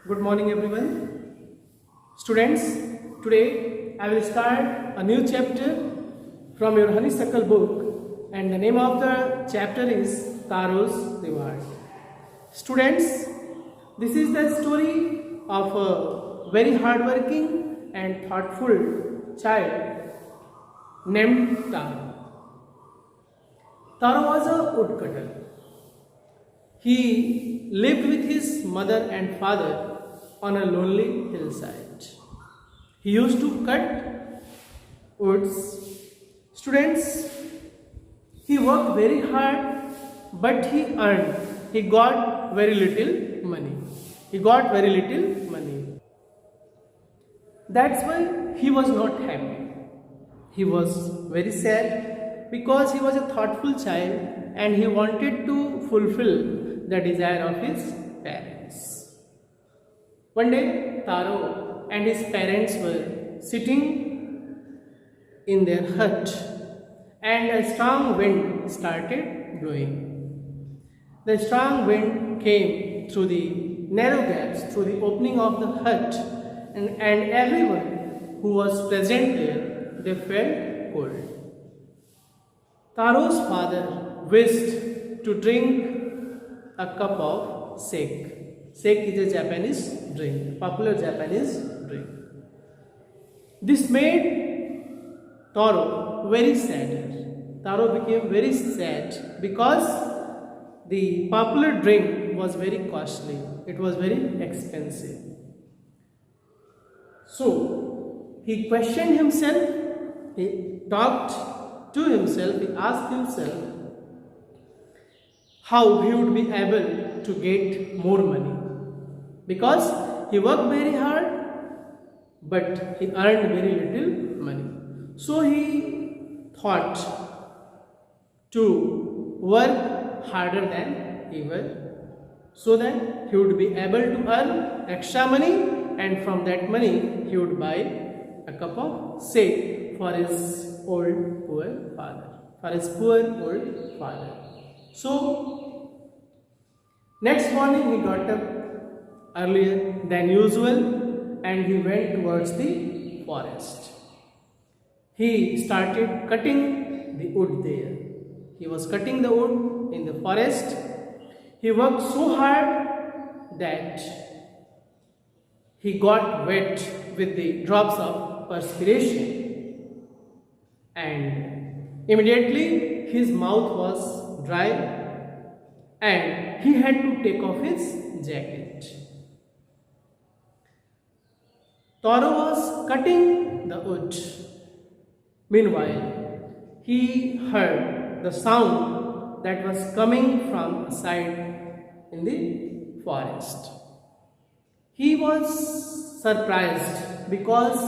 Good morning, everyone. Students, today I will start a new chapter from your Honeysuckle book, and the name of the chapter is Taro's Reward. Students, this is the story of a very hardworking and thoughtful child named Taro. Taro was a woodcutter. He lived with his mother and father on a lonely hillside. He used to cut woods. Students, he worked very hard, but he got very little money. He got very little money. That's why he was not happy. He was very sad because he was a thoughtful child and he wanted to fulfill the desire of his parents. One day, Taro and his parents were sitting in their hut and a strong wind started blowing. The strong wind came through the narrow gaps, through the opening of the hut, and everyone who was present there, they felt cold. Taro's father wished to drink a cup of sake. Sake is a Japanese drink, popular Japanese drink. This made Taro very sad. Taro became very sad because the popular drink was very costly. It was very expensive. So he questioned himself, he talked to himself, he asked himself how he would be able to get more money, because he worked very hard but he earned very little money. So he thought to work harder than ever so that he would be able to earn extra money, and from that money he would buy a cup of sake for his poor father. So, next morning he got up earlier than usual and he went towards the forest. He started cutting the wood there. He was cutting the wood in the forest. He worked so hard that he got wet with the drops of perspiration, and immediately his mouth was dry and he had to take off his jacket. Taro was cutting the wood. Meanwhile, he heard the sound that was coming from a side in the forest. He was surprised because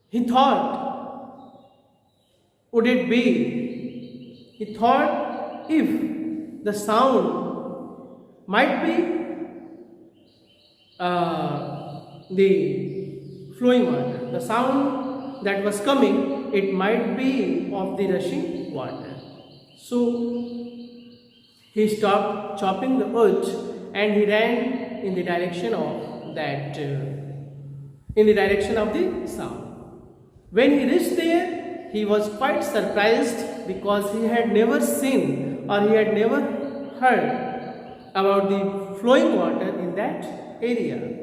he thought, would it be? He thought if the sound might be the flowing water, the sound that was coming, it might be of the rushing water. So he stopped chopping the wood and he ran in the direction of the sound. When he reached there, he was quite surprised because he had never seen or he had never heard about the flowing water in that area.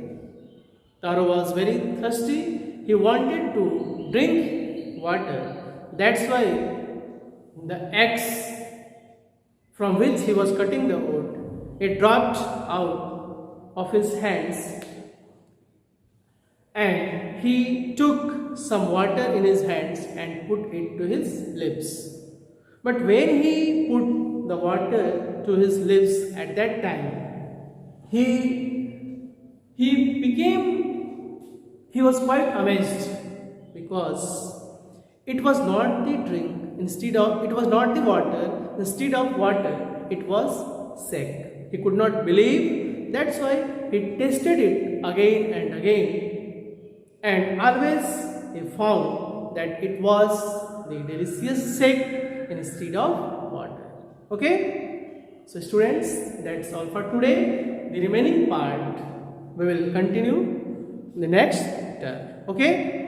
Taro was very thirsty. He wanted to drink water. That's why the axe from which he was cutting the wood, it dropped out of his hands, and he took some water in his hands and put it to his lips. But when he put the water to his lips at that time, he was quite amazed because it was not the drink, it was not the water, instead of water, it was sake. He could not believe. That's why he tasted it again and again, and always he found that it was the delicious sake instead of water. Okay? So students, that's all for today. the remaining part we will continue in the next chapter. Okay.